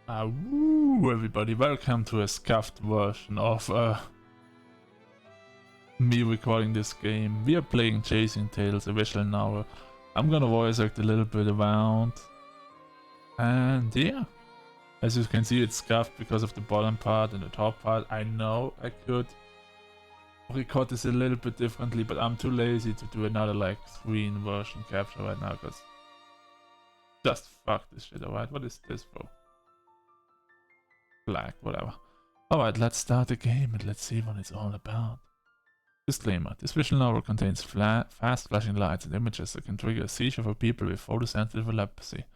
Woo, everybody, welcome to a scuffed version of me recording this game. We are playing Chasing Tales, a visual novel. I'm gonna voice act a little bit around. And yeah, as you can see, it's scuffed because of the bottom part and the top part. I know I could record this a little bit differently, but I'm too lazy to do another like screen version capture right now because just fuck this shit, alright? What is this, bro? Black, whatever. Alright, let's start the game and let's see what it's all about. Disclaimer: this visual novel contains fast flashing lights and images that can trigger a seizure for people with photosensitive epilepsy.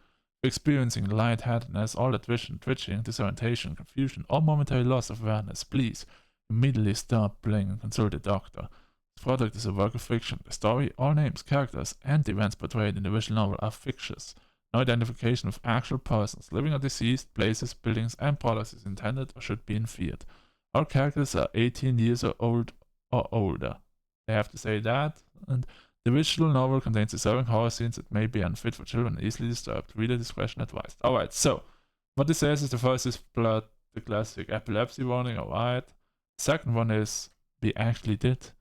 If experiencing lightheadedness, altered vision, twitching, disorientation, confusion, or momentary loss of awareness, please immediately stop playing and consult a doctor. This product is a work of fiction. The story, all names, characters, and events portrayed in the visual novel are fictitious. No identification of actual persons, living or deceased, places, buildings, and products is intended or should be inferred. All characters are 18 years old or older. They have to say that. And the visual novel contains disturbing horror scenes that may be unfit for children and easily disturbed. Reader discretion advised. Alright, so what this says is the first is blood, the classic epilepsy warning, alright. Second one is we actually did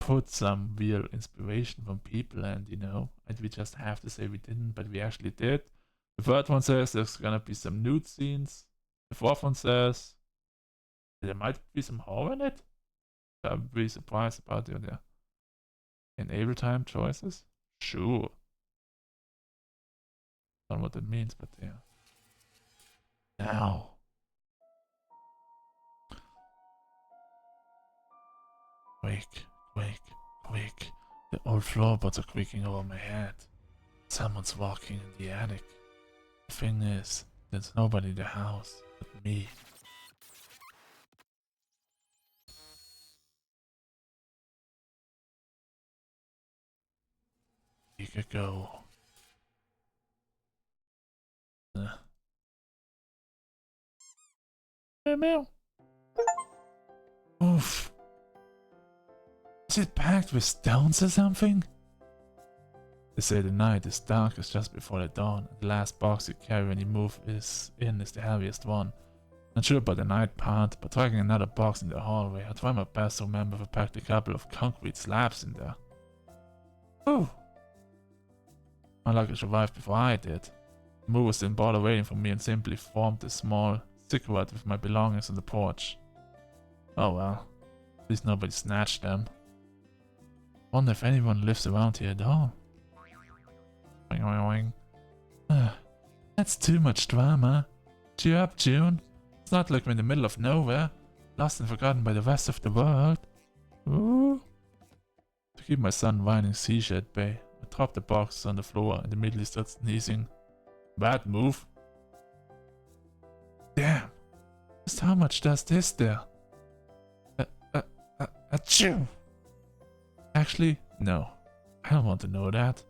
put some real inspiration from people, and and we just have to say we didn't, but we actually did. The third one says there's gonna be some nude scenes. The fourth one says there might be some horror in it. I'm really surprised about the enable time choices. Sure. Don't know what that means, but yeah. Now. Wake. Quick. The old floorboards are creaking over my head. Someone's walking in the attic. The thing is, there's nobody in the house but me. A week ago. Meow. Oof. Is it packed with stones or something? They say the night is darkest just before the dawn, and the last box you carry when you move is the heaviest one. Not sure about the night part, but dragging another box in the hallway, I try my best to remember if I packed a couple of concrete slabs in there. Oh! My luggage arrived before I did. The movers didn't bother waiting for me and simply formed a small cigarette with my belongings on the porch. Oh well, at least nobody snatched them. Wonder if anyone lives around here at all. Oing, oing, oing. That's too much drama. Cheer up, June. It's not like we're in the middle of nowhere, lost and forgotten by the rest of the world. Ooh. To keep my son whining seizure at bay, I dropped the box on the floor and immediately started sneezing. Bad move. Damn. Just how much dust is there? Achoo! Actually, no. I don't want to know that.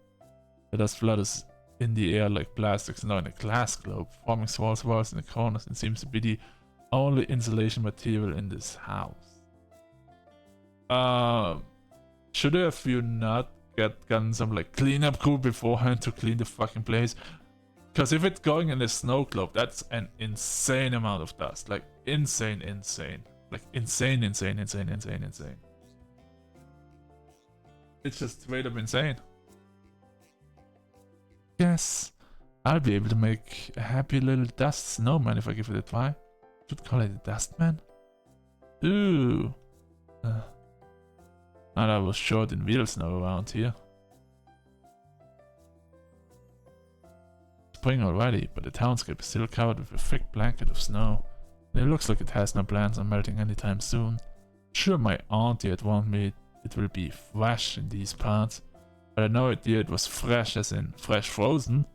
The dust flutters in the air like plastics now in a glass globe, forming small swirls in the corners, and seems to be the only insulation material in this house. Should have you not gotten some like cleanup crew beforehand to clean the fucking place? Because if it's going in a snow globe, that's an insane amount of dust. Like insane. Like insane. It's just straight up insane. Yes, I'll be able to make a happy little dust snowman if I give it a try. Should call it a dustman. Ooh. And I was short in real snow around here. Spring already, but the townscape is still covered with a thick blanket of snow. And it looks like it has no plans on melting anytime soon. Sure, my auntie had warned me it will be fresh in these parts, but I had no idea it was fresh as in fresh frozen.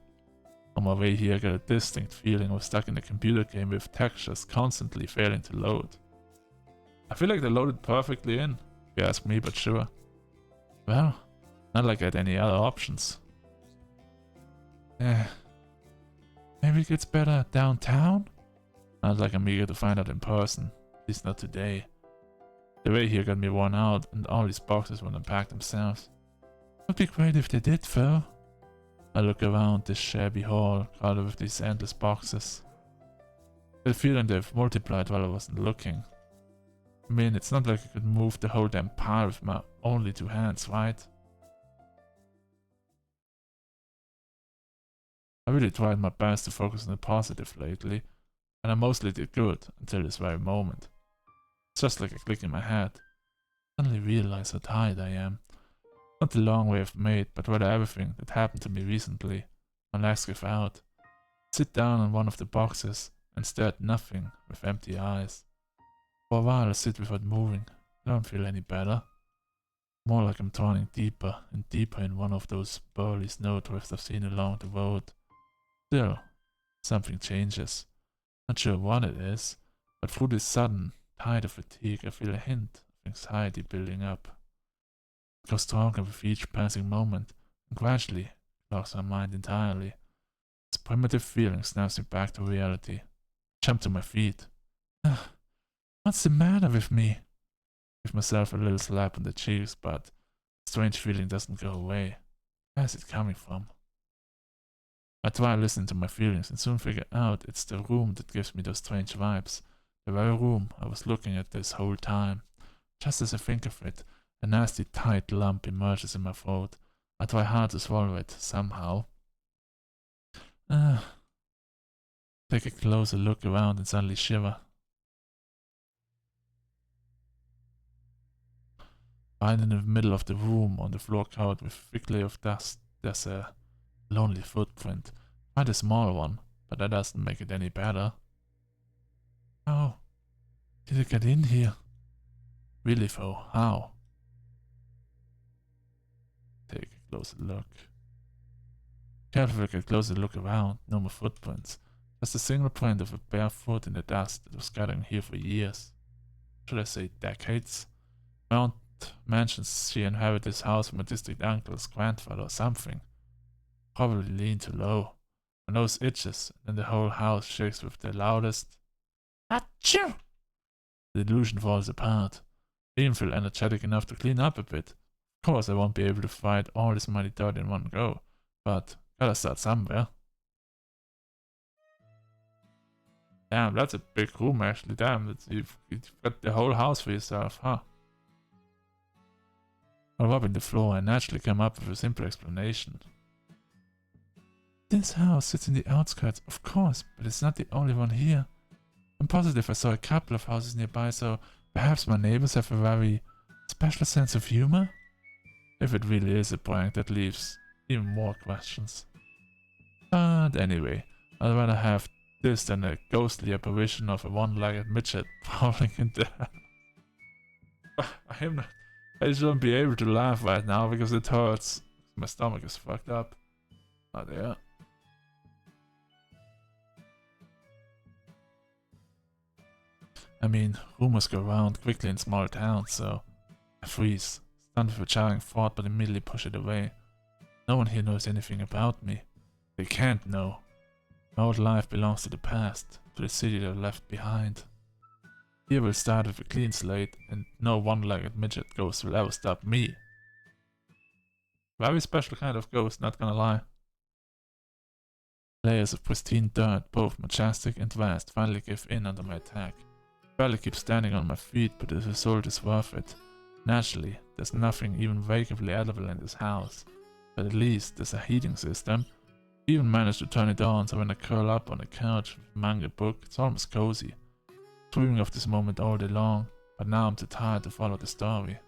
On my way here I got a distinct feeling I was stuck in a computer game with textures constantly failing to load. I feel like they loaded perfectly in, if you ask me, but sure. Well, not like I had any other options. Maybe it gets better downtown? Not like I'm eager to find out in person, at least not today. The way here got me worn out, and all these boxes won't unpack themselves. Would be great if they did, though. I look around this shabby hall, crowded with these endless boxes. The feeling they've multiplied while I wasn't looking. I mean, it's not like I could move the whole damn pile with my only 2 hands, right? I really tried my best to focus on the positive lately, and I mostly did good until this very moment. It's just like a click in my head. I suddenly realize how tired I am. Not the long way I've made, but rather everything that happened to me recently. My legs give out. I sit down on one of the boxes and stare at nothing with empty eyes. For a while I sit without moving. I don't feel any better. More like I'm drowning deeper and deeper in one of those burly snowdrifts I've seen along the road. Still, something changes. Not sure what it is, but through this sudden tide of fatigue I feel a hint of anxiety building up. It grows stronger with each passing moment, and gradually clogs my mind entirely. This primitive feeling snaps me back to reality. I jump to my feet. What's the matter with me? Give myself a little slap on the cheeks, but the strange feeling doesn't go away. Where is it coming from? I try listening to my feelings and soon figure out it's the room that gives me those strange vibes. The very room I was looking at this whole time. Just as I think of it, a nasty tight lump emerges in my throat. I try hard to swallow it, somehow. Take a closer look around and suddenly shiver. Right in the middle of the room, on the floor covered with a thick layer of dust, there's a lonely footprint. Quite a small one, but that doesn't make it any better. How did it get in here? Really though, how? Take a closer look. Carefully get a closer look around. No more footprints. Just a single print of a bare foot in the dust that was gathering here for years. Should I say decades? My aunt mentions she inherited this house from a distant uncle's grandfather or something. Probably leaned too low. My nose itches, and then the whole house shakes with the loudest achoo! The illusion falls apart. I even feel energetic enough to clean up a bit. Of course I won't be able to fight all this mighty dirt in one go, but gotta start somewhere. Damn, that's a big room actually. Damn, you've got the whole house for yourself, huh? While rubbing the floor, I naturally came up with a simple explanation. This house sits in the outskirts, of course, but it's not the only one here. I'm positive I saw a couple of houses nearby, so perhaps my neighbors have a very special sense of humor? If it really is a prank, that leaves even more questions. But anyway, I'd rather have this than a ghostly apparition of a one-legged midget prowling in there. I shouldn't be able to laugh right now because it hurts. My stomach is fucked up. Oh dear. I mean, rumors go around quickly in small towns, so I freeze, stunned with a jarring thought, but immediately push it away. No one here knows anything about me. They can't know. My old life belongs to the past, to the city that I left behind. Here we'll start with a clean slate, and no one-legged midget ghost will ever stop me. Very special kind of ghost, not gonna lie. Layers of pristine dirt, both majestic and vast, finally give in under my attack. I barely keep standing on my feet, but the result is worth it. Naturally, there's nothing even vaguely edible in this house, but at least there's a heating system. I even managed to turn it on, so when I curl up on the couch with a manga book, it's almost cozy. Dreaming of this moment all day long, but now I'm too tired to follow the story.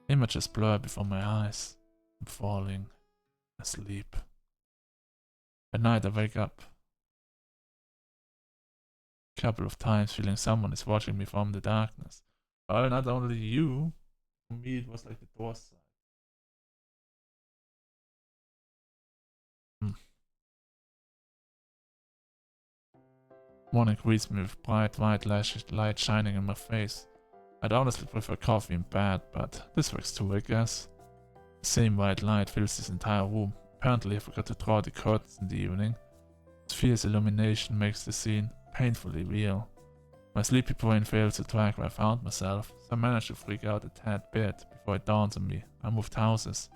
Images blur before my eyes. I'm falling asleep. At night I wake up a couple of times feeling someone is watching me from the darkness. Well, not only you. For me it was like the door side. Morning greets me with bright white light shining in my face. I'd honestly prefer coffee in bed, but this works too, I guess. The same white light fills this entire room. Apparently I forgot to draw the curtains in the evening. This fierce illumination makes the scene painfully real. My sleepy brain fails to track where I found myself, so I manage to freak out a tad bit before it dawns on me. I moved houses.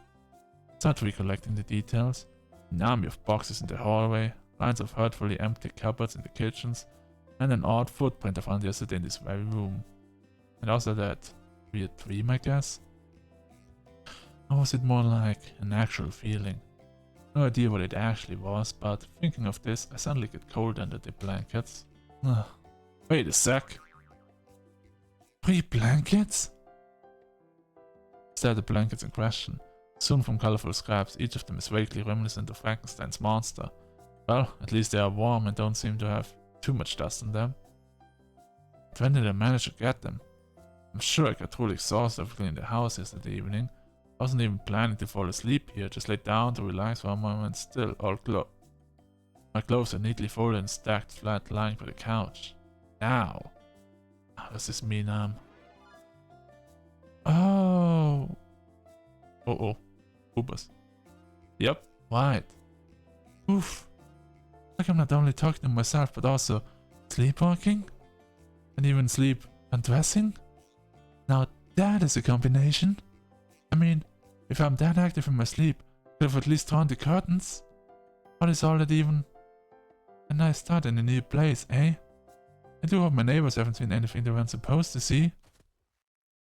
Start recollecting the details. An army of boxes in the hallway, lines of hurtfully empty cupboards in the kitchens, and an odd footprint I found yesterday in this very room. And also that weird dream, I guess? Or was it more like an actual feeling? No idea what it actually was, but thinking of this, I suddenly get cold under the blankets. Ugh. Wait a sec. 3 blankets? Stare at the blankets in question. Sewn from colorful scraps, each of them is vaguely reminiscent of Frankenstein's monster. Well, at least they are warm and don't seem to have too much dust on them. But when did I manage to get them? I'm sure I got totally exhausted after cleaning the house yesterday evening. I wasn't even planning to fall asleep here, just laid down to relax for a moment still, my clothes are neatly folded and stacked flat lying by the couch. Now, how does this mean Oh! Uh-oh. Oobers. Yep, right. Oof. Like I'm not only talking to myself, but also sleepwalking? And even sleep undressing? Now that is a combination. I mean, if I'm that active in my sleep, I could have at least drawn the curtains. What is all that even? A nice start in a new place, eh? I do hope my neighbors haven't seen anything they weren't supposed to see.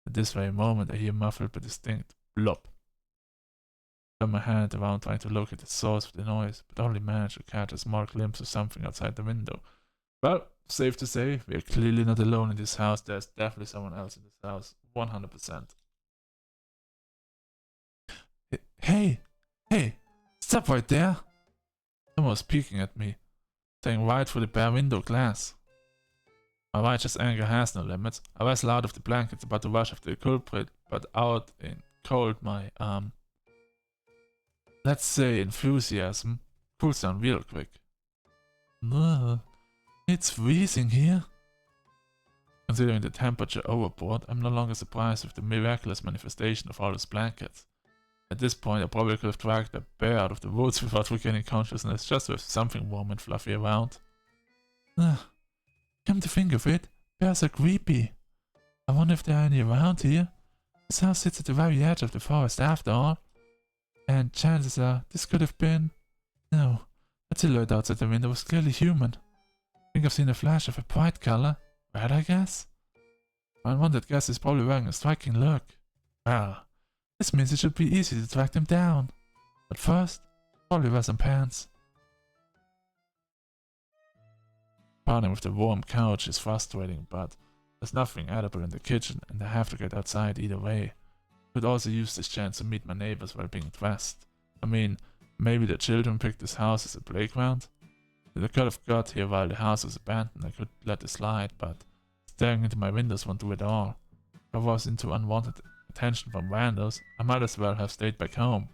At this very moment, I hear muffled but distinct blop. I turn my hand around trying to locate the source of the noise, but only manage to catch a small glimpse of something outside the window. Well, safe to say, we are clearly not alone in this house. There's definitely someone else in this house. 100%. Hey! Hey! Stop right there! Someone was peeking at me, staring right through the bare window glass. My righteous anger has no limits. I wrestle out of the blankets about to rush after the culprit, but out in cold my, let's say enthusiasm cools down real quick. Ugh, it's freezing here. Considering the temperature overboard, I'm no longer surprised with the miraculous manifestation of all those blankets. At this point, I probably could have dragged a bear out of the woods without regaining consciousness, just with something warm and fluffy around. Come to think of it, bears are creepy. I wonder if there are any around here. This house sits at the very edge of the forest after all. And chances are, this could have been... No, that silhouette outside the window was clearly human. I think I've seen a flash of a bright color. Red, I guess? One that guess is probably wearing a striking look. Well, this means it should be easy to track them down. But first, probably wear some pants. Parting with the warm couch is frustrating, but there's nothing edible in the kitchen and I have to get outside either way. Could also use this chance to meet my neighbors while being dressed. I mean, maybe the children picked this house as a playground? I could have got here while the house was abandoned. I could let it slide, but staring into my windows won't do it all. If I was into unwanted attention from randos, I might as well have stayed back home.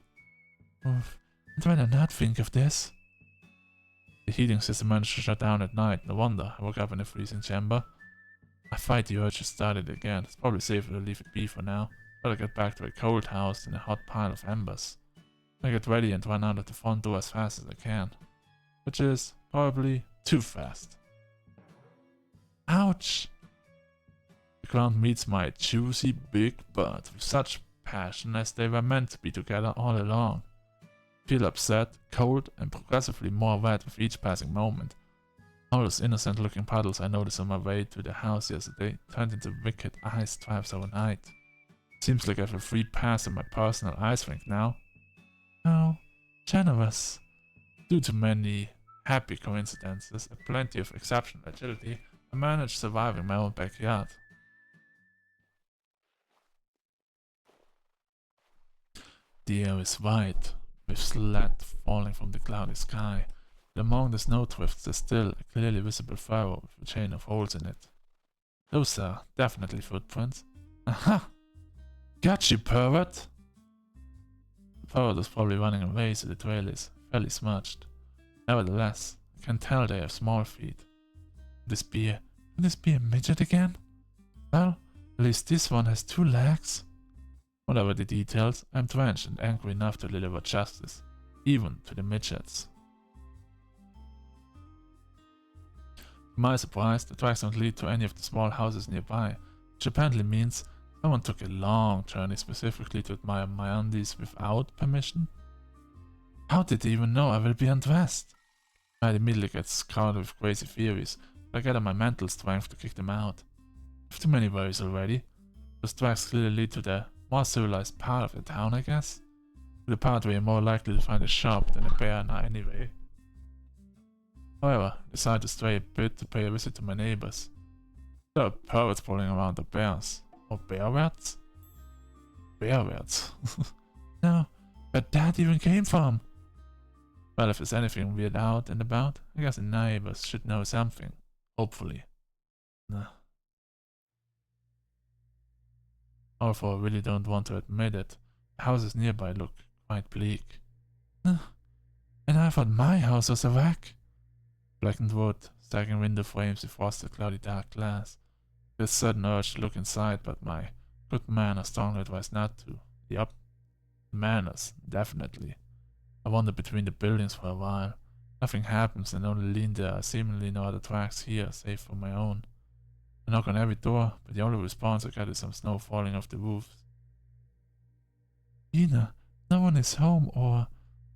Oof, I'd rather not think of this. The heating system managed to shut down at night. No wonder I woke up in a freezing chamber. I fight the urge to start it again. It's probably safer to leave it be for now. Better get back to a cold house in a hot pile of embers. I get ready and run out of the front door as fast as I can. Which is probably too fast. Ouch! The ground meets my juicy big butt with such passion as they were meant to be together all along. I feel upset, cold, and progressively more red with each passing moment. All those innocent looking puddles I noticed on my way to the house yesterday turned into wicked ice traps overnight. Seems like I have a free pass in my personal ice rink now. How generous. Due to many happy coincidences and plenty of exceptional agility, I managed surviving my own backyard. The air is white, with sleet falling from the cloudy sky, but among the snowdrifts there's still a clearly visible furrow with a chain of holes in it. Those are definitely footprints. Aha! Got you, pervert! The pervert is probably running away, so the trail is fairly smudged. Nevertheless, I can tell they have small feet. Could this be a midget again? Well, at least this one has 2 legs. Whatever the details, I'm drenched and angry enough to deliver justice, even to the midgets. To my surprise, the tracks don't lead to any of the small houses nearby, which apparently means someone took a long journey specifically to admire my undies without permission. How did they even know I will be undressed? My head immediately gets crowded with crazy theories, I gather my mental strength to kick them out. I've too many worries already. Those tracks clearly lead to the more civilized part of the town, I guess. The part where you're more likely to find a shop than a bear now anyway. However, I decided to stray a bit to pay a visit to my neighbors. There are perverts prowling around the bears. Or bearwats? Bearwats. No, where that even came from? Well, if there's anything weird out and about, I guess the neighbors should know something. Hopefully. Nah. Although I really don't want to admit it, the houses nearby look quite bleak. And I thought my house was a wreck. Blackened wood, sagging window frames with frosted cloudy dark glass. There's a sudden urge to look inside, but my good manners strongly advise not to. Yup. Manners, definitely. I wander between the buildings for a while. Nothing happens and only lean there are seemingly no other tracks here, save for my own. I knock on every door, but the only response I get is some snow falling off the roofs. Ina, no one is home, or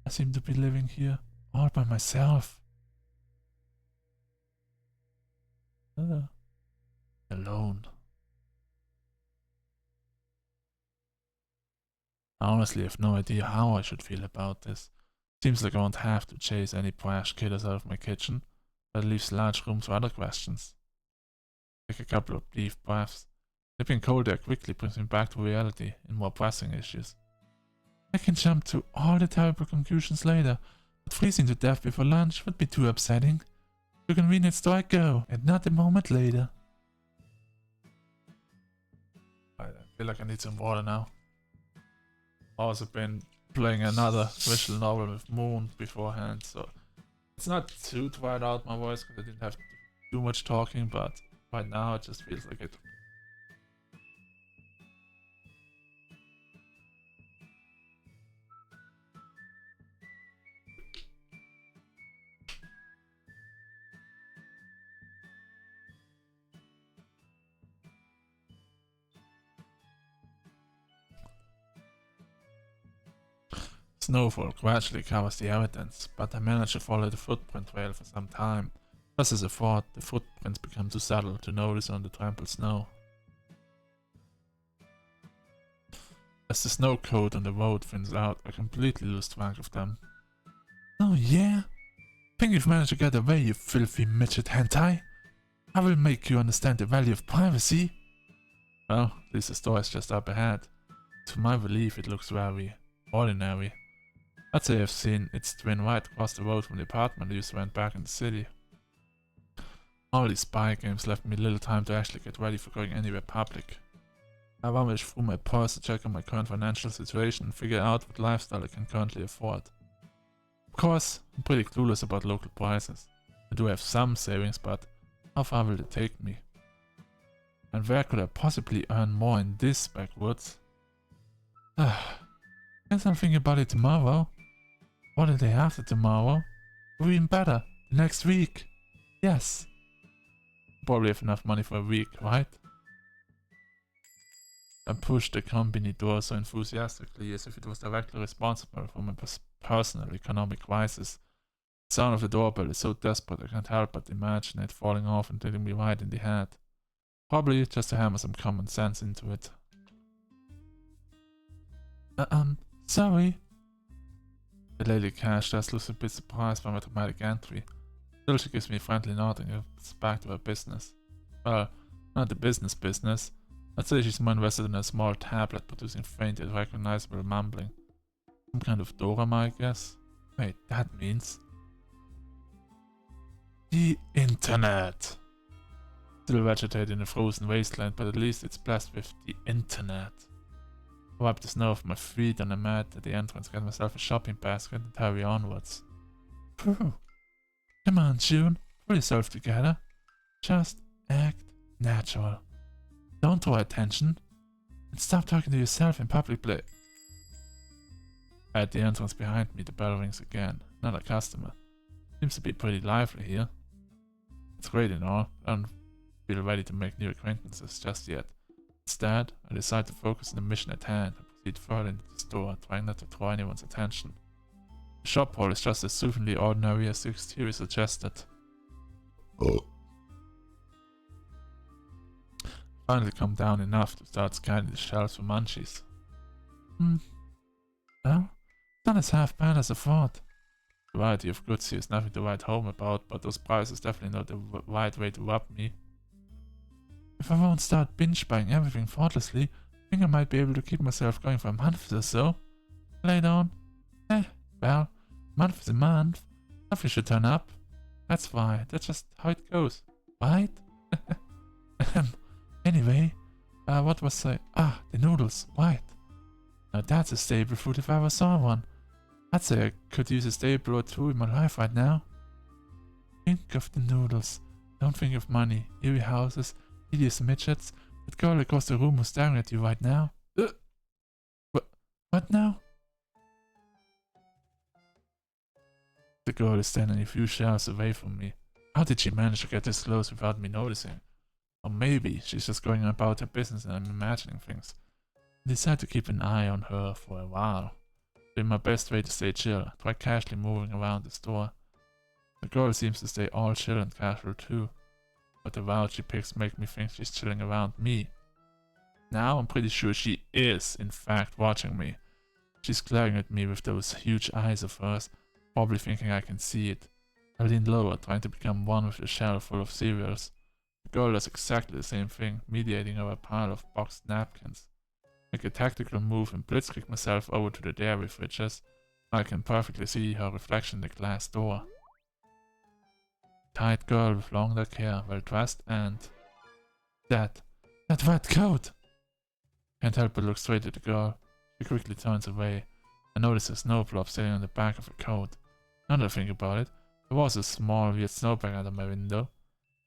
I seem to be living here all by myself. Alone. I honestly have no idea how I should feel about this. Seems like I won't have to chase any brash killers out of my kitchen, but it leaves large room for other questions. Take a couple of brief breaths. Dipping cold air quickly brings me back to reality and more pressing issues. I can jump to all the terrible conclusions later, but freezing to death before lunch would be too upsetting. To a convenience store I go, and not a moment later. I feel like I need some water now. I've also been playing another visual novel with Moon beforehand, so it's not too tired out my voice because I didn't have to do much talking, but right now it just feels like it. Snowfall gradually covers the evidence, but I manage to follow the footprint trail for some time. Just as I thought, the footprints become too subtle to notice on the trampled snow. As the snow coat on the road thins out, I completely lose track of them. Oh yeah? Think you've managed to get away, you filthy midget hentai? I will make you understand the value of privacy. Well, at least the store is just up ahead. To my relief, it looks very ordinary. I'd say I've seen its twin right across the road from the apartment I used to rent back in the city. All these spy games left me little time to actually get ready for going anywhere public. I rummaged through my purse to check on my current financial situation and figure out what lifestyle I can currently afford. Of course, I'm pretty clueless about local prices. I do have some savings, but how far will it take me? And where could I possibly earn more in this backwoods? Guess I'll think about it tomorrow. Or the day after tomorrow. Or even better, the next week. Yes. Probably have enough money for a week, right? I pushed the company door so enthusiastically as if it was directly responsible for my personal economic crisis. The sound of the doorbell is so desperate I can't help but imagine it falling off and hitting me right in the head. Probably just to hammer some common sense into it. Sorry. The lady cash does looks a bit surprised by my dramatic entry. Still she gives me a friendly nod and gets back to her business. Well, not the business. I'd say she's more invested in a small tablet producing faint yet recognizable mumbling. Some kind of dorama, I guess. Wait, that means... the internet! Still vegetate in a frozen wasteland, but at least it's blessed with the internet. I wipe the snow off my feet on a mat at the entrance, get myself a shopping basket and hurry onwards. Phew. Come on, June, pull yourself together. Just act natural. Don't draw attention. And stop talking to yourself in public place. At the entrance behind me, the bell rings again. Another customer. Seems to be pretty lively here. It's great and all, but I don't feel ready to make new acquaintances just yet. Instead, I decide to focus on the mission at hand and proceed further into the store, trying not to draw anyone's attention. The shop hall is just as soothingly ordinary as the exterior suggested. Finally calmed down enough to start scanning the shelves for munchies. Well, it's not as half bad as I thought. The variety of goods here is nothing to write home about, but those prices definitely not the right way to rob me. If I won't start binge buying everything thoughtlessly, I think I might be able to keep myself going for a month or so. Later on, well, a month is a month. Nothing should turn up. That's why. That's just how it goes, right? Anyway, what was I? Ah, the noodles, right. Now that's a staple food if I ever saw one. I'd say I could use a staple or two in my life right now. Think of the noodles. Don't think of money, eerie houses, hideous midgets. That girl across the room who's staring at you right now. What now? The girl is standing a few shelves away from me. How did she manage to get this close without me noticing? Or maybe she's just going about her business and I'm imagining things. I decided to keep an eye on her for a while. Doing my best way to stay chill, try casually moving around the store. The girl seems to stay all chill and casual too. But the route she picks make me think she's chilling around me. Now I'm pretty sure she is, in fact, watching me. She's glaring at me with those huge eyes of hers, probably thinking I can see it. I lean lower, trying to become one with the shelf full of cereals. The girl does exactly the same thing, mediating over a pile of boxed napkins. Make a tactical move and blitzkrieg myself over to the dairy fridges. I can perfectly see her reflection in the glass door. Tight girl with long dark hair, well dressed, and that red coat! Can't help but look straight at the girl. She quickly turns away. I notice a snow blob sitting on the back of her coat. Now that I think about it, there was a small weird snowbank under my window.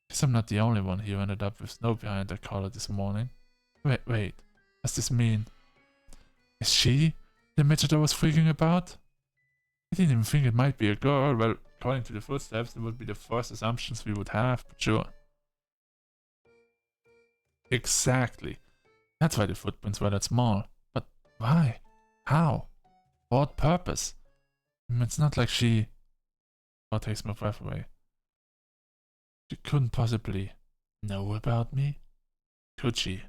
Guess I'm not the only one who ended up with snow behind their collar this morning. Wait, does this mean... Is she the midget I was freaking about? I didn't even think it might be a girl. Well, according to the footsteps, it would be the first assumptions we would have, but sure. Exactly. That's why the footprints were that small. But why? How? For what purpose? It's not like she... That takes my breath away. She couldn't possibly know about me? Could she?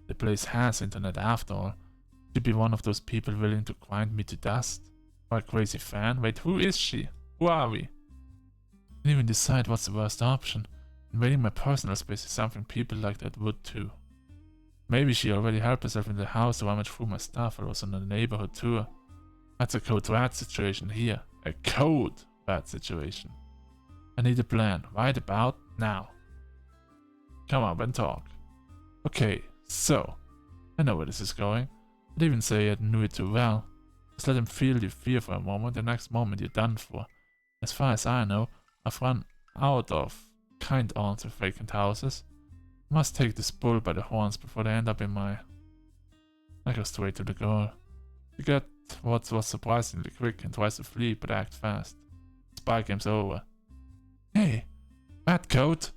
The place has internet after all. She'd be one of those people willing to grind me to dust? Or a crazy fan? Wait, who is she? Who are we? I can't even decide what's the worst option. Invading my personal space is something people like that would too. Maybe she already helped herself in the house to rummage through my stuff while I was on a neighborhood tour. That's a code red situation here. A code red situation. I need a plan right about now. Come on, Ben, talk. Okay, so, I know where this is going. I'd even say I knew it too well. Just let him feel your fear for a moment, the next moment you're done for. As far as I know, I've run out of kind aunts with vacant houses. I must take this bull by the horns before they end up in my... I go straight to the girl. You get what was surprisingly quick and tries to flee, but act fast. Spy game's over. Hey, red coat!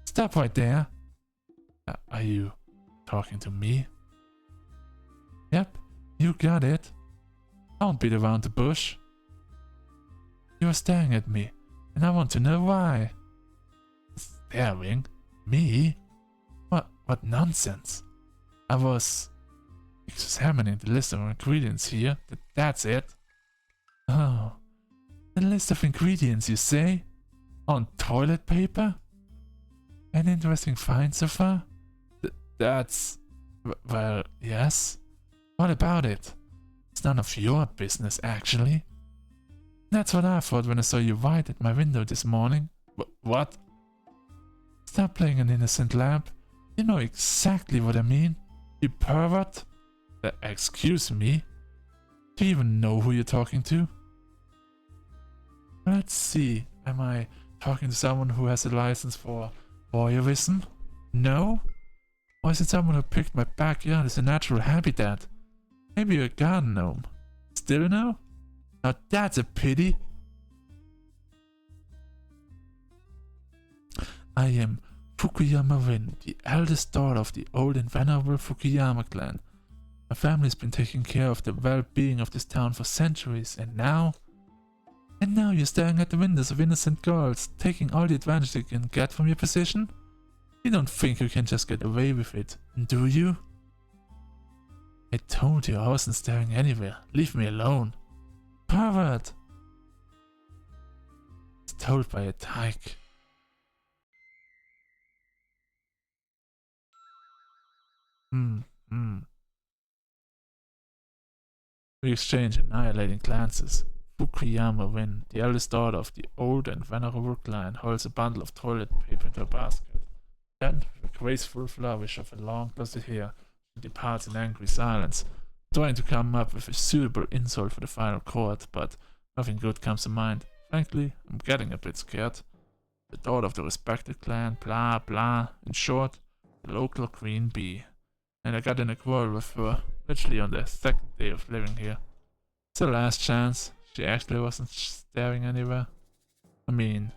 Stop right there! Are you talking to me? Yep, you got it. Don't beat around the bush. You're staring at me, and I want to know why. Staring? Me? What nonsense. I was examining the list of ingredients here. That's it. Oh, the list of ingredients, you say? On toilet paper? An interesting find so far? That's... well, yes. What about it? It's none of your business, actually. That's what I thought when I saw you right at my window this morning. What? Stop playing an innocent lamb. You know exactly what I mean. You pervert. Excuse me? Do you even know who you're talking to? Let's see. Am I talking to someone who has a license for voyeurism? No? Or is it someone who picked my backyard as a natural habitat? Maybe you're a garden gnome. Still no? Now that's a pity. I am Fukuyama Rin, the eldest daughter of the old and venerable Fukuyama clan. My family's been taking care of the well-being of this town for centuries, and now you're staring at the windows of innocent girls, taking all the advantage you can get from your position? You don't think you can just get away with it, do you? I told you I wasn't staring anywhere. Leave me alone. Pervert! It's told by a tyke. We exchange annihilating glances. Fukuyama Win, the eldest daughter of the old and venerable clan, holds a bundle of toilet paper into a basket. Then, with a graceful flourish of her long glossy hair, she departs in angry silence, trying to come up with a suitable insult for the final court, but nothing good comes to mind. Frankly, I'm getting a bit scared. The daughter of the respected clan, blah blah, in short, the local queen bee. And I got in a quarrel with her, literally on the second day of living here. It's the last chance. She actually wasn't staring anywhere. I mean,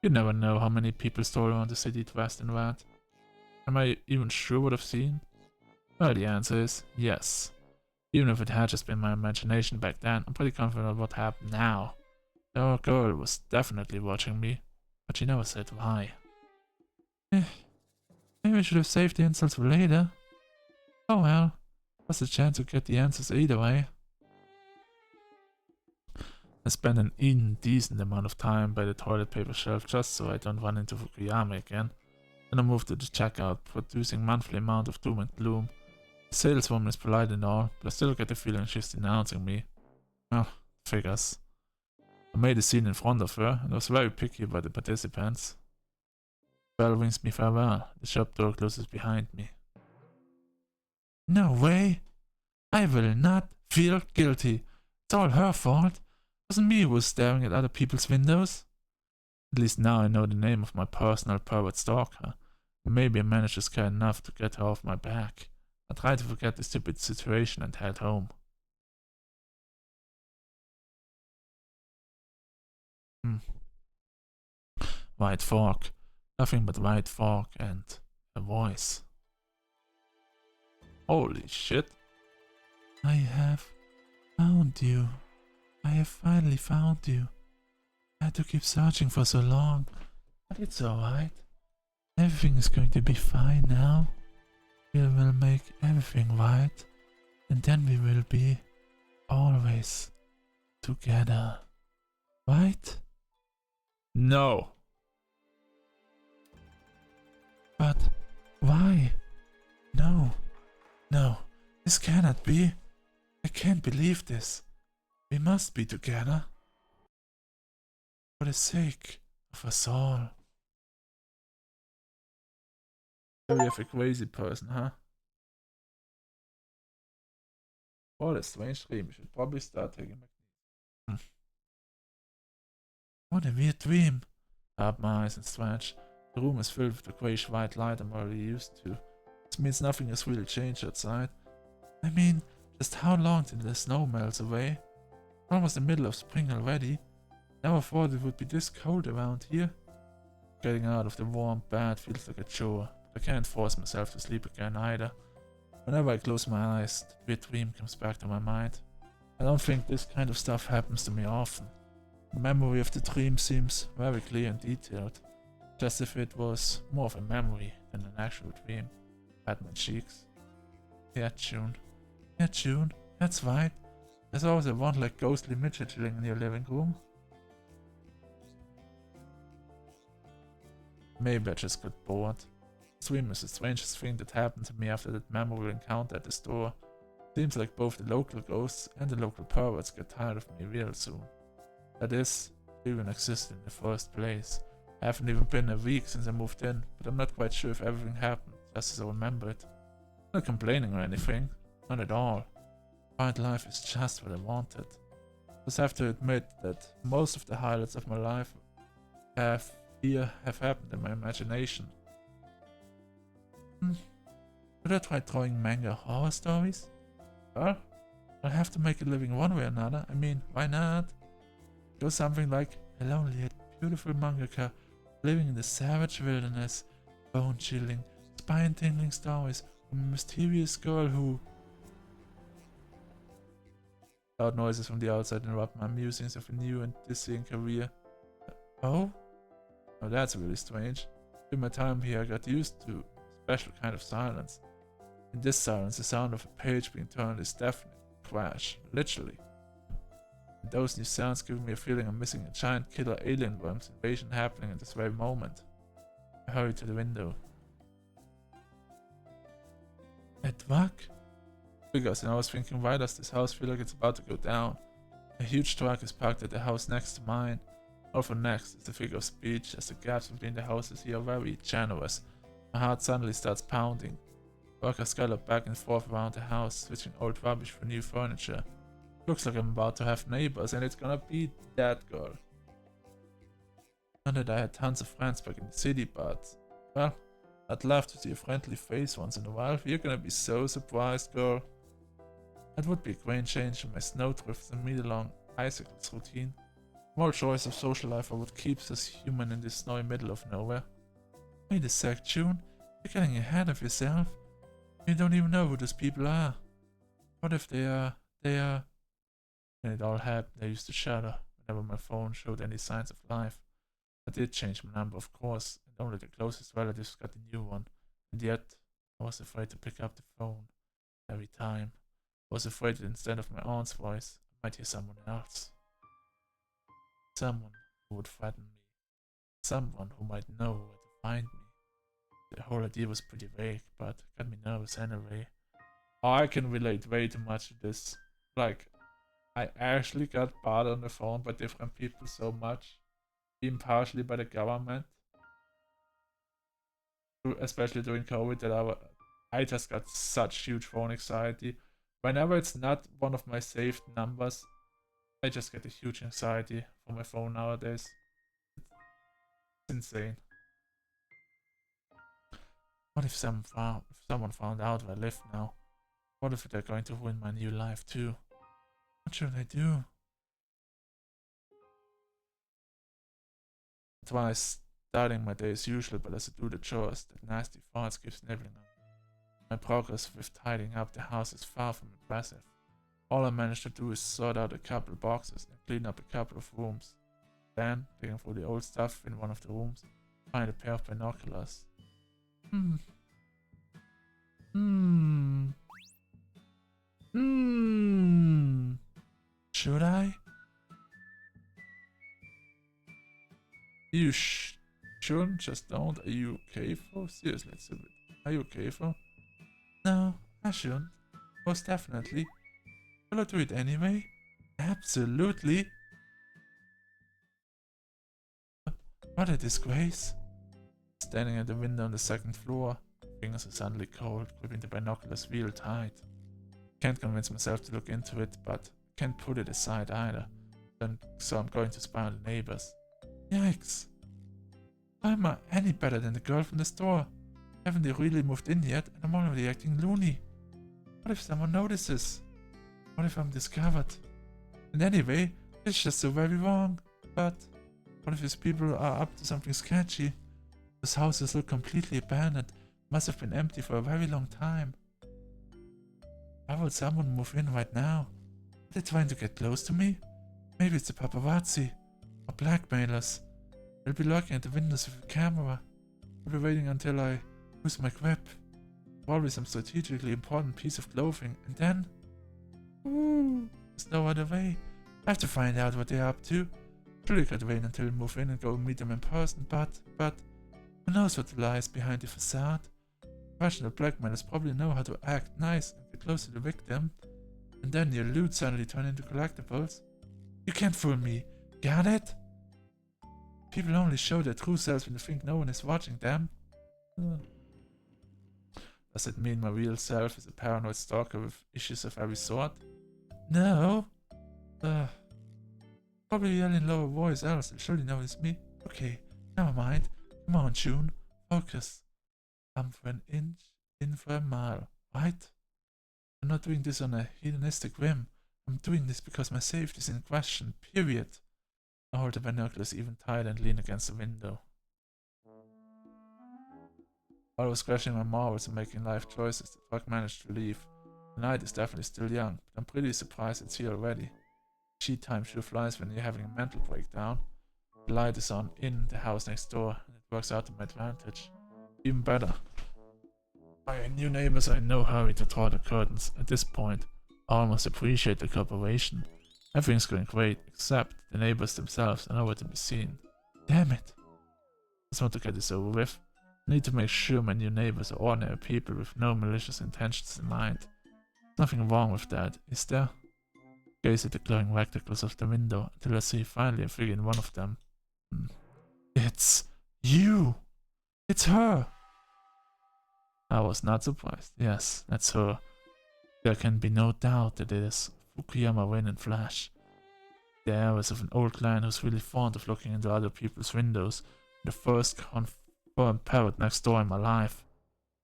you never know how many people stroll around the city dressed in that. Am I even sure what I've seen? Well, the answer is yes. Even if it had just been my imagination back then, I'm pretty confident of what happened now. The old girl was definitely watching me, but she never said why. Maybe I should have saved the insults for later. Oh well, what's the chance to get the answers either way? I spent an indecent amount of time by the toilet paper shelf just so I don't run into Fukuyama again. Then I moved to the checkout, producing monthly amount of doom and gloom. The saleswoman is polite and all, but I still get the feeling she's denouncing me. Well, figures. I made a scene in front of her and was very picky about the participants. The bell rings me farewell. The shop door closes behind me. No way! I will not feel guilty. It's all her fault. It wasn't me who was staring at other people's windows. At least now I know the name of my personal pervert stalker. Maybe I managed to scare enough to get her off my back. I tried to forget the stupid situation and head home. White Fork. Nothing but white fork and a voice. Holy shit. I have found you. I have finally found you. I had to keep searching for so long, but it's alright. Everything is going to be fine now. We will make everything right, and then we will be always together. Right? No. But why? No. No, this cannot be. I can't believe this. We must be together. For the sake of us all. We have a crazy person, huh? What a strange dream. We should probably start taking magnesium. What a weird dream. I open my eyes and stretch. The room is filled with the grayish white light I'm already used to. This means nothing has really changed outside. I mean, just how long till the snow melts away? Almost the middle of spring already. Never thought it would be this cold around here. Getting out of the warm bed feels like a chore, but I can't force myself to sleep again either. Whenever I close my eyes, the weird dream comes back to my mind. I don't think this kind of stuff happens to me often. The memory of the dream seems very clear and detailed, just if it was more of a memory than an actual dream. Pat my cheeks. Yeah, June. Yeah, June. That's right. There's always a one-legged ghostly midget chilling in your living room. Maybe I just got bored. This dream is the strangest thing that happened to me after that memorable encounter at the store. Seems like both the local ghosts and the local perverts get tired of me real soon. That is, they even existed in the first place. I haven't even been a week since I moved in, but I'm not quite sure if everything happened just as I remember it. I'm not complaining or anything, not at all. Quiet life is just what I wanted. Just have to admit that most of the highlights of my life have happened in my imagination. Should I try drawing manga horror stories? Well, I'll have to make a living one way or another. I mean, why not? Go something like a lonely yet beautiful mangaka living in the savage wilderness, bone-chilling, spine-tingling stories from a mysterious girl who... Loud noises from the outside interrupt my musings of a new and dizzying career. Oh? Oh, that's really strange. In my time here, I got used to a special kind of silence. In this silence, the sound of a page being turned is deafening. Crash, literally. And those new sounds give me a feeling I'm missing a giant killer alien worms invasion happening at this very moment. I hurry to the window. Edvard? Because and I was thinking, why does this house feel like it's about to go down? A huge truck is parked at the house next to mine. Over next is the figure of speech, as the gaps between the houses here are very generous. My heart suddenly starts pounding. Workers gallop back and forth around the house, switching old rubbish for new furniture. Looks like I'm about to have neighbors, and it's gonna be that girl. Not that I had tons of friends back in the city, but, well, I'd love to see a friendly face once in a while. You're gonna be so surprised, girl. That would be a great change from my snowdrifts and meter-long icicles routine. More choice of social life I would keep us human in this snowy middle of nowhere. Wait a sec, June. You're getting ahead of yourself. You don't even know who those people are. What if they are... When it all happened, I used to shudder whenever my phone showed any signs of life. I did change my number, of course, and only the closest relatives got the new one. And yet, I was afraid to pick up the phone every time. I was afraid that instead of my aunt's voice, I might hear someone else. Someone who would threaten me. Someone who might know where to find me. The whole idea was pretty vague, but got me nervous anyway. I can relate way too much to this. Like, I actually got bothered on the phone by different people so much, even partially by the government, especially during COVID, that I just got such huge phone anxiety. Whenever it's not one of my saved numbers, I just get a huge anxiety for my phone nowadays. It's insane. What if someone found out where I live now? What if they're going to ruin my new life too? What should I do? That's why I'm starting my day as usual, but as I do the chores, that nasty thoughts keep nibbling on me. My progress with tidying up the house is far from impressive. All I managed to do is sort out a couple of boxes and clean up a couple of rooms. Then, digging through the old stuff in one of the rooms, find a pair of binoculars. Should I? You shouldn't, just don't. Are you okay for? Seriously, it's a bit. Are you okay for? No, I shouldn't. Most definitely. Will I do it anyway? Absolutely. What a disgrace. Standing at the window on the second floor, fingers are suddenly cold, gripping the binoculars real tight. Can't convince myself to look into it, but can't put it aside either. So I'm going to spy on the neighbors. Yikes. Why am I any better than the girl from the store? Haven't they really moved in yet, and I'm already acting loony? What if someone notices? What if I'm discovered? And anyway, it's just so very wrong. But what if these people are up to something sketchy? Those houses look completely abandoned. Must have been empty for a very long time. Why would someone move in right now? Are they trying to get close to me? Maybe it's the paparazzi or blackmailers. They'll be lurking at the windows with a camera. I'll be waiting until I lose my grip. Probably some strategically important piece of clothing, and then... Ooh, there's no other way. I have to find out what they're up to. Surely could wait until we move in and go meet them in person, but... Who knows what lies behind the facade? Professional blackmailers probably know how to act nice and get close to the victim. And then your loot suddenly turn into collectibles. You can't fool me, got it? People only show their true selves when they think no one is watching them. Does it mean my real self is a paranoid stalker with issues of every sort? No. Probably yell in lower voice, else they'll surely know it's me. Okay, never mind. Come on, June. Focus. I'm for an inch, in for a mile, right? I'm not doing this on a hedonistic whim. I'm doing this because my safety is in question, period. I hold the binoculars even tighter and lean against the window. While I was scratching my marbles and making life choices, the truck managed to leave. The night is definitely still young, but I'm pretty surprised it's here already. Cheat time sure flies when you're having a mental breakdown. The light is on in the house next door, and it works out to my advantage. Even better. My new neighbors are in no hurry to draw the curtains. At this point, I almost appreciate the cooperation. Everything's going great, except the neighbors themselves are nowhere to be seen. Damn it! I just want to get this over with. I need to make sure my new neighbors are ordinary people with no malicious intentions in mind. There's nothing wrong with that, is there? I gaze at the glowing rectangles of the window until I see finally a figure in one of them. It's you! It's her! I was not surprised. Yes, that's her. There can be no doubt that it is Fukuyama Rin in flesh. The air is of an old client who's really fond of looking into other people's windows. The first confirmed parrot next door in my life.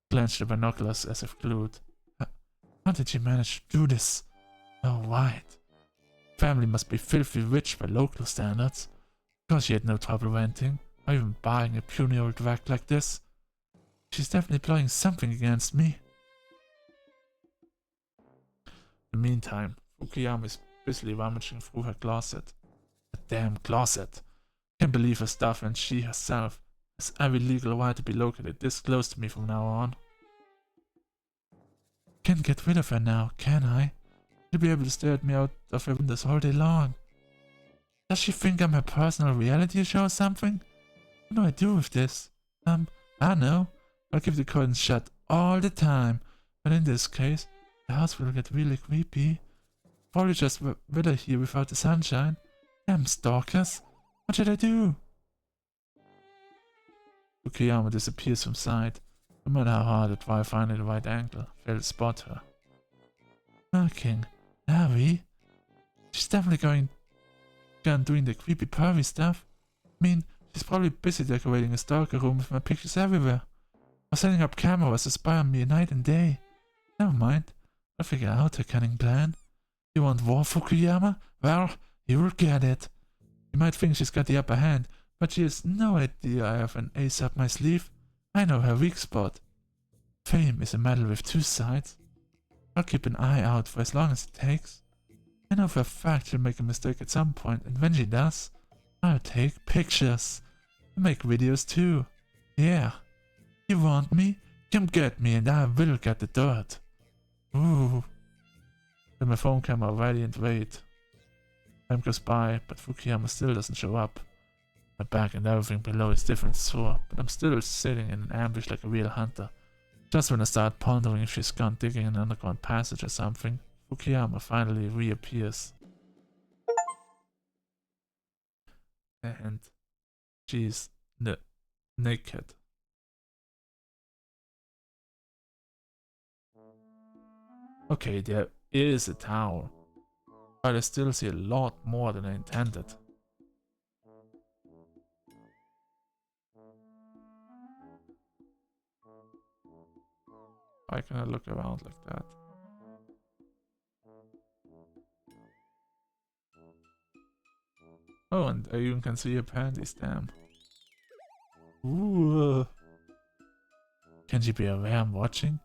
Clenched the binoculars as if glued. How did you manage to do this? Oh, right. Family must be filthy rich by local standards. Because she had no trouble renting, or even buying a puny old wreck like this. She's definitely plotting something against me. In the meantime, Fukuyama is busily rummaging through her closet. A damn closet. Can't believe her stuff and she herself has every legal right to be located this close to me from now on. Can't get rid of her now, can I? She'll be able to stare at me out of her windows all day long. Does she think I'm her personal reality show or something? What do I do with this? I know. I'll keep the curtains shut all the time, but in this case, the house will get really creepy. Probably just wither here without the sunshine. Damn stalkers. What should I do? Fukuyama disappears from sight. No matter how hard I try finding the right angle, I fail to spot her. Lurking. Larry? She's definitely gone doing the creepy pervy stuff. I mean, she's probably busy decorating a stalker room with my pictures everywhere. Or setting up cameras to spy on me night and day. Never mind. I'll figure out her cunning plan. You want war, Fukuyama? Well, you'll get it. You might think she's got the upper hand, but she has no idea I have an ace up my sleeve. I know her weak spot. Fame is a medal with two sides. I'll keep an eye out for as long as it takes. I know for a fact she'll make a mistake at some point, and when she does, I'll take pictures. I'll make videos too. Yeah. You want me? Come get me and I will get the dirt. Ooh. Then my phone camera ready and wait. Time goes by, but Fukuyama still doesn't show up. My back and everything below is different sore, but I'm still sitting in an ambush like a real hunter. Just when I start pondering if she's gone digging an underground passage or something, Fukuyama finally reappears. And she's naked. Okay, there is a towel, but I still see a lot more than I intended. Why can I look around like that? Oh, and I even can see her panties, damn. Ooh. Can she be aware I'm watching?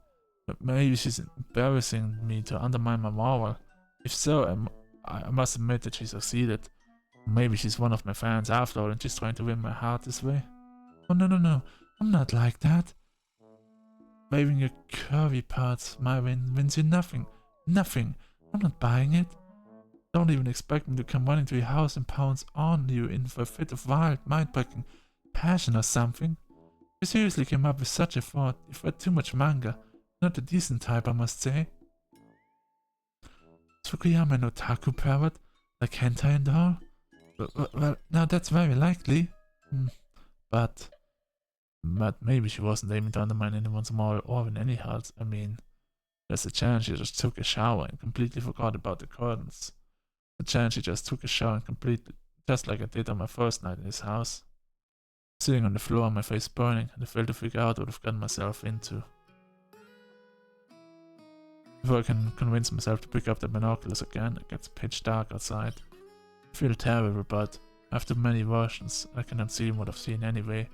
But maybe she's embarrassing me to undermine my moral. If so, I must admit that she succeeded. Maybe she's one of my fans after all and she's trying to win my heart this way. Oh no, I'm not like that. Waving your curvy parts, my wins you nothing. Nothing. I'm not buying it. Don't even expect me to come running to your house and pounce on you in for a fit of wild, mind-breaking passion or something. You seriously came up with such a thought. You've read too much manga. Not a decent type, I must say. Is Fukuyama an otaku parrot? Like hentai and all? Well, now that's very likely. But maybe she wasn't aiming to undermine anyone's moral or in any heart. I mean, there's a chance she just took a shower and completely forgot about the curtains. A chance she just took a shower and completely, just like I did on my first night in his house. Sitting on the floor, my face burning, and I failed to figure out what I've gotten myself into. Before I can convince myself to pick up the binoculars again, it gets pitch dark outside. I feel terrible, but after many versions, I cannot see what I've seen anyway.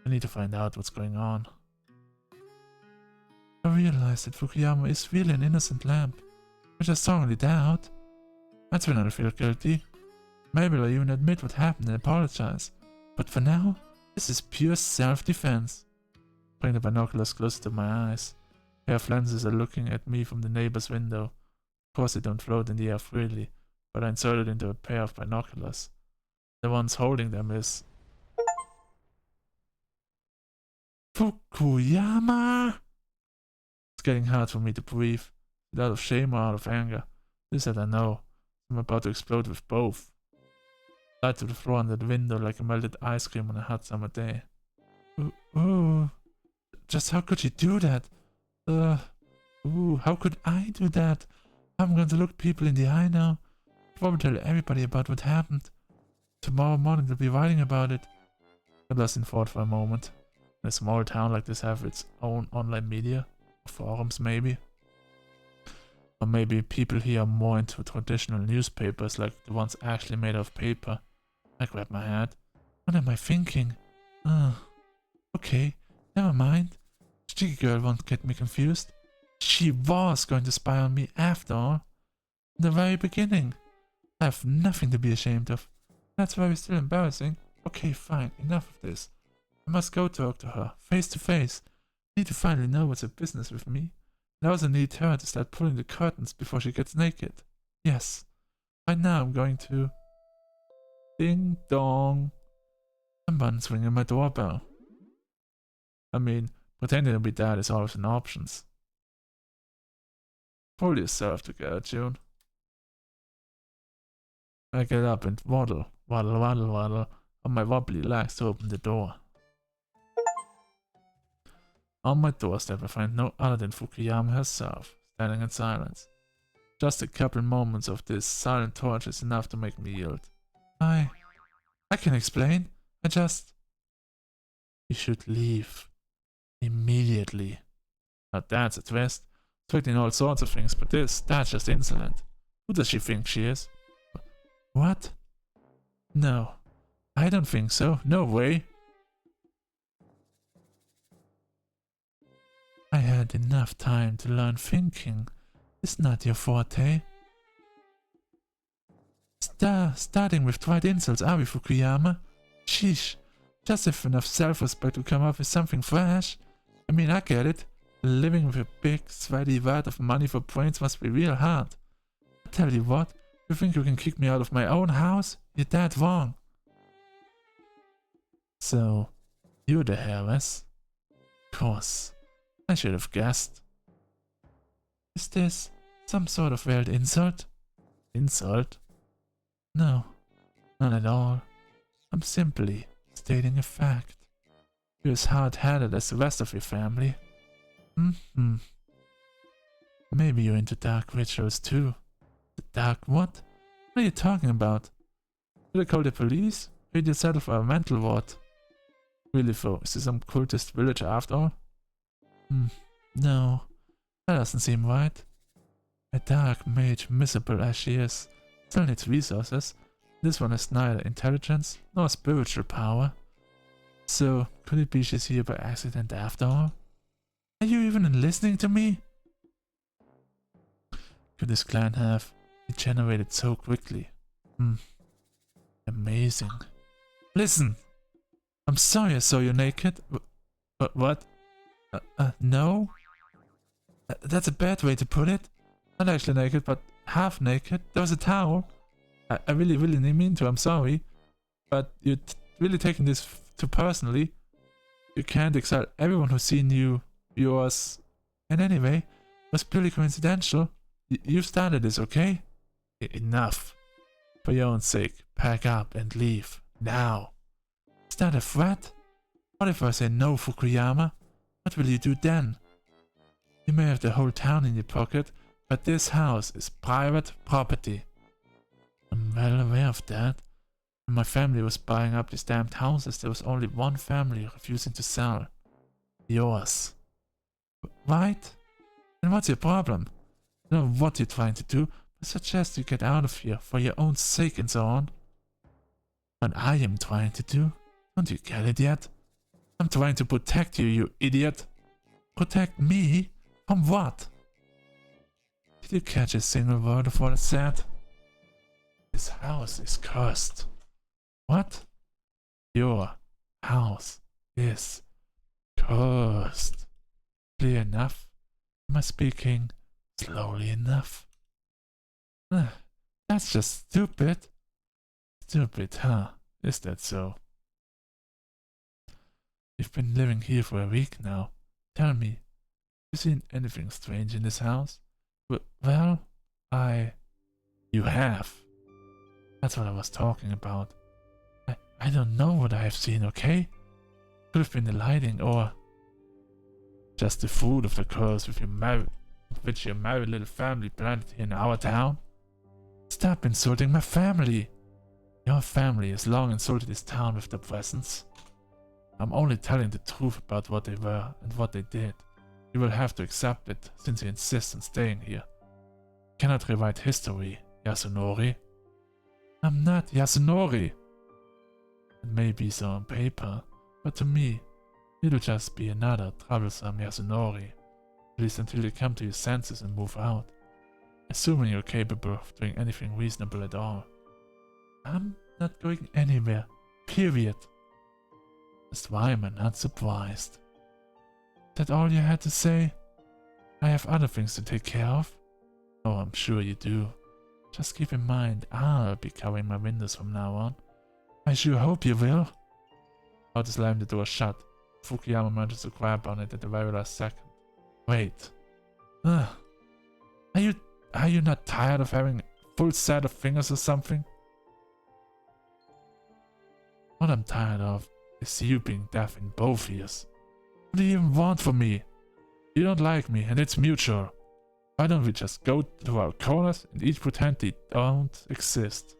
I need to find out what's going on. I realize that Fukuyama is really an innocent lamb, which I strongly doubt. That's when I feel guilty. Maybe I'll even admit what happened and apologize. But for now, this is pure self-defense. bring the binoculars closer to my eyes. A pair of lenses are looking at me from the neighbor's window. Of course, they don't float in the air freely, but I inserted into a pair of binoculars. The ones holding them is Fukuyama! It's getting hard for me to breathe, out of shame or out of anger. This I don't know. I'm about to explode with both. Slide to the floor under the window like a melted ice cream on a hot summer day. Ooh, just how could you do that? How could I do that? I'm going to look people in the eye now. Probably tell everybody about what happened. Tomorrow morning they'll be writing about it. I lost in thought for a moment. In a small town like this have its own online media. Forums maybe. Or maybe people here are more into traditional newspapers like the ones actually made of paper. I grab my hat. What am I thinking? Okay, never mind. Cheeky girl won't get me confused. She was going to spy on me after all. In the very beginning. I have nothing to be ashamed of. That's very still embarrassing. Okay, fine, enough of this. I must go talk to her, face to face. I need to finally know what's her business with me. And I also need her to start pulling the curtains before she gets naked. Yes. Right now I'm going to... Ding dong. Someone's ringing my doorbell. I mean, pretending to be that is always an option. Pull yourself together, June. I get up and waddle on my wobbly legs to open the door. On my doorstep I find no other than Fukuyama herself, standing in silence. Just a couple moments of this silent torture is enough to make me yield. I can explain. You should leave. Immediately. Now that's a twist. Expecting all sorts of things, but that's just insolent. Who does she think she is? What? No. I don't think so. No way. I had enough time to learn thinking. It's not your forte. Starting with trite insults, are we, Fukuyama? Sheesh. Just have enough self-respect to come up with something fresh. I mean, I get it. Living with a big, sweaty vat of money for brains must be real hard. I tell you what, you think you can kick me out of my own house? You're dead wrong. So, you're the heiress? Of course. I should have guessed. Is this some sort of veiled insult? Insult? No, not at all. I'm simply stating a fact. You're as hard-headed as the rest of your family. Maybe you're into dark rituals too. The dark what? What are you talking about? Should I call the police? Or did you settle for a mental ward? Really though, is this some cultist village after all? No, that doesn't seem right. A dark mage, miserable as she is, still needs resources. This one has neither intelligence nor spiritual power. So, could it be she's here by accident after all? Are you even listening to me? Could this clan have degenerated so quickly? Amazing. Listen! I'm sorry I saw you naked. What? No? That's a bad way to put it. Not actually naked, but half naked. There was a towel. I really didn't mean to, I'm sorry. But you're really taking this too personally. You can't excel everyone who's seen yours. And anyway, it was purely coincidental. You started this, okay? Enough. For your own sake, pack up and leave. Now. Is that a threat? What if I say no, Fukuyama? What will you do then? You may have the whole town in your pocket, but this house is private property. I'm well aware of that. When my family was buying up these damned houses, there was only one family refusing to sell. Yours. Right? Then what's your problem? I don't know what you're trying to do, but I suggest you get out of here for your own sake and so on. What I am trying to do? Don't you get it yet? I'm trying to protect you, you idiot. Protect me? From what? Did you catch a single word of what I said? This house is cursed. What? Your house is Cursed. Clear enough? Am I speaking slowly enough? That's just stupid. Stupid, huh? Is that so? You've been living here for a week now. Tell me, you seen anything strange in this house? Well, You have. That's what I was talking about. I don't know what I have seen, okay? Could have been the lighting or just the food of the curse which your married little family planted here in our town. Stop insulting my family. Your family has long insulted this town with their presence. I'm only telling the truth about what they were and what they did. You will have to accept it since you insist on staying here. You cannot rewrite history, Yasunori. I'm not Yasunori. It may be so on paper, but to me, it'll just be another troublesome Yasunori. At least until you come to your senses and move out. Assuming you're capable of doing anything reasonable at all. I'm not going anywhere. Period. Mr. Wyman, not surprised. That all you had to say? I have other things to take care of. Oh, I'm sure you do. Just keep in mind, I'll be covering my windows from now on. I sure hope you will. About to slam the door shut. Fukuyama manages to grab on it at the very last second. Wait. Are you not tired of having a full set of fingers or something? What I'm tired of is you being deaf in both ears. What do you even want from me? You don't like me and it's mutual. Why don't we just go to our corners and each pretend they don't exist?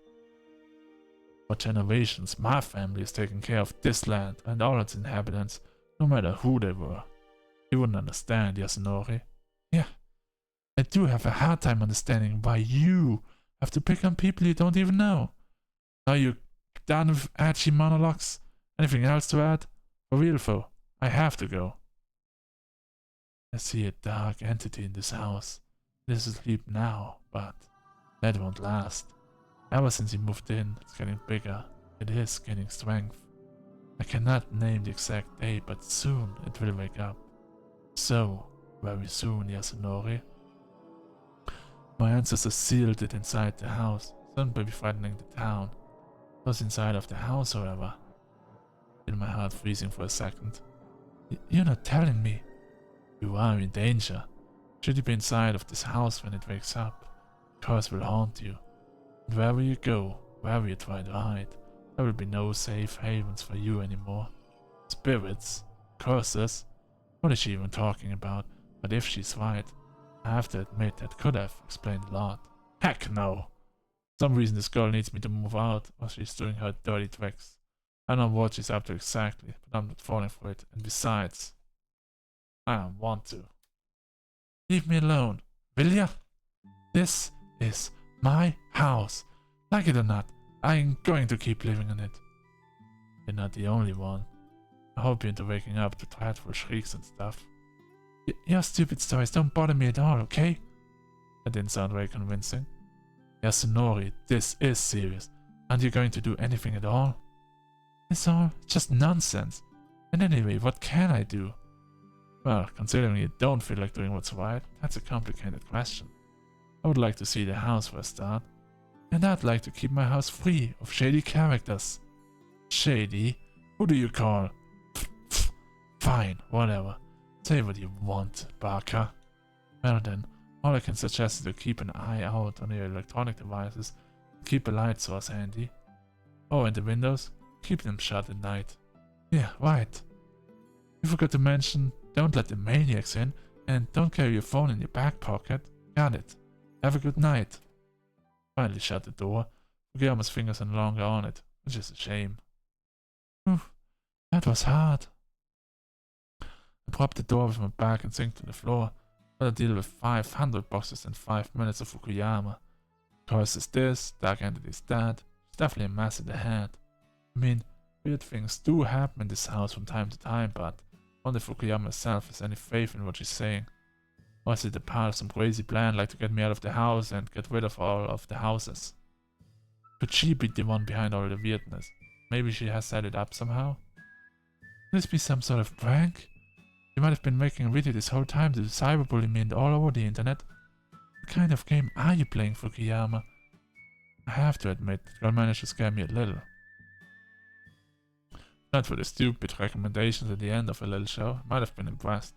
For generations, my family has taken care of this land and all its inhabitants, no matter who they were. You wouldn't understand, Yasunori. Yeah, I do have a hard time understanding why you have to pick on people you don't even know. Now you're done with edgy monologues? Anything else to add? For real though, I have to go. I see a dark entity in this house. It is asleep now, but that won't last. Ever since he moved in, it's getting bigger. It is gaining strength. I cannot name the exact day, but soon it will wake up. So, very soon, Yasunori. My ancestors sealed it inside the house, soon by frightening the town. It was inside of the house, however. Feel my heart freezing for a second. You're not telling me. You are in danger. Should you be inside of this house when it wakes up, the curse will haunt you. And wherever you go, wherever you try to hide, there will be no safe havens for you anymore. Spirits, curses, what is she even talking about? But if she's right, I have to admit that could have explained a lot. Heck no! For some reason this girl needs me to move out while she's doing her dirty tricks. I don't know what she's up to exactly, but I'm not falling for it, and besides, I don't want to. Leave me alone, will ya? This is my house. Like it or not, I ain't going to keep living in it. You're not the only one. I hope you're into waking up to dreadful shrieks and stuff. Your stupid stories don't bother me at all, okay? That didn't sound very convincing. Yasunori, this is serious. Aren't you going to do anything at all? It's all just nonsense. And anyway, what can I do? Well, considering you don't feel like doing what's right, that's a complicated question. I would like to see the house for a start. And I'd like to keep my house free of shady characters. Shady? Who do you call? Fine, whatever. Say what you want, Barker. Well then, all I can suggest is to keep an eye out on your electronic devices and keep a light source handy. Oh, and the windows? Keep them shut at night. Yeah, right. You forgot to mention, don't let the maniacs in, and don't carry your phone in your back pocket. Got it. Have a good night. Finally shut the door. Fukuyama's fingers are no longer on it, which is a shame. Whew, that was hard. I propped the door with my back and sank to the floor. But I deal with 500 boxes in 5 minutes of Fukuyama. Curse is this, dark entity is that. It's definitely a mess in the head. I mean, weird things do happen in this house from time to time, but I wonder if Fukuyama herself has any faith in what she's saying. Or is it a part of some crazy plan like to get me out of the house and get rid of all of the houses? Could she be the one behind all the weirdness? Maybe she has set it up somehow? Could this be some sort of prank? You might have been making a video this whole time to cyberbully me and all over the internet. What kind of game are you playing, Fukuyama? I have to admit, the girl managed to scare me a little. Not for the stupid recommendations at the end of a little show, I might have been impressed.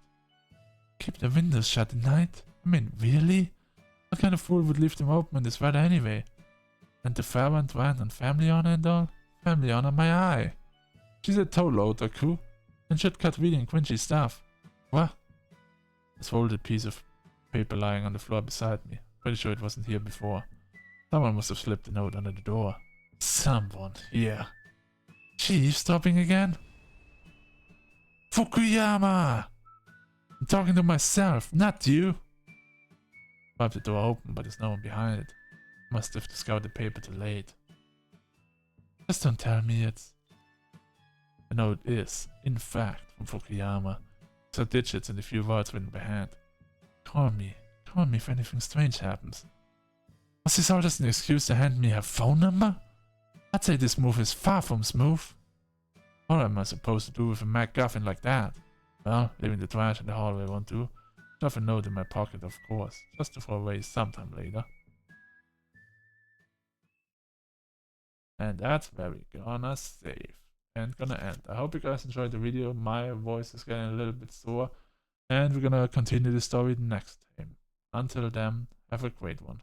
Keep the windows shut at night? I mean, really? What kind of fool would leave them open in this weather anyway? And the Fairwind van and family honor and all? Family honor my eye. She's a total otaku, and should cut reading cringy stuff. What? There's a folded piece of paper lying on the floor beside me. Pretty sure it wasn't here before. Someone must have slipped a note under the door. Someone, yeah. She eavesdropping again? Fukuyama! I'm talking to myself, not you! I have the door open, but there's no one behind it. Must have discovered the paper too late. Just don't tell me it's... The note is, in fact, from Fukuyama. So digits and a few words written by hand. Call me if anything strange happens. Was this all just an excuse to hand me her phone number? I'd say this move is far from smooth. What am I supposed to do with a MacGuffin like that? Well, leaving the trash in the hallway won't do. Shove a note in my pocket, of course, just to throw away sometime later. And that's where we're gonna save and gonna end. I hope you guys enjoyed the video. My voice is getting a little bit sore, and we're gonna continue the story next time. Until then, have a great one.